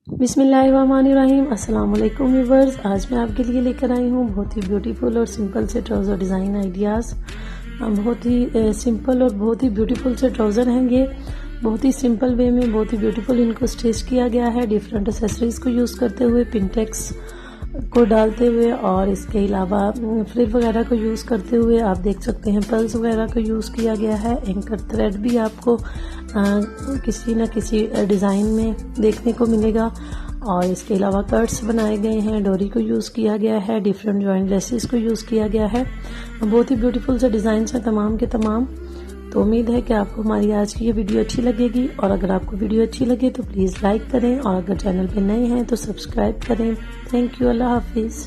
बिस्मिल्लाहिर्रहमानिर्रहीम। अस्सलाम वालेकुम व्यूअर्स। आज मैं आपके लिए लेकर आई हूँ बहुत ही ब्यूटीफुल और सिंपल से ट्राउज़र डिज़ाइन आइडियाज़। बहुत ही सिंपल और बहुत ही ब्यूटीफुल से ट्राउज़र हैं ये। बहुत ही सिंपल वे में बहुत ही ब्यूटीफुल इनको स्टिच किया गया है, डिफरेंट एक्सेसरीज़ को यूज़ करते हुए, पिनटेक्स को डालते हुए और इसके अलावा फ्रिल वगैरह को यूज़ करते हुए। आप देख सकते हैं पर्ल्स वगैरह को यूज़ किया गया है। एंकर थ्रेड भी आपको किसी न किसी डिज़ाइन में देखने को मिलेगा और इसके अलावा कट्स बनाए गए हैं, डोरी को यूज़ किया गया है, डिफरेंट जॉइंट लेसेस को यूज़ किया गया है। बहुत ही ब्यूटीफुल से डिज़ाइन हैं तमाम के तमाम। तो उम्मीद है कि आपको हमारी आज की ये वीडियो अच्छी लगेगी और अगर आपको वीडियो अच्छी लगे तो प्लीज़ लाइक करें और अगर चैनल पे नए हैं तो सब्सक्राइब करें। Thank you. अल्लाह हाफिज़।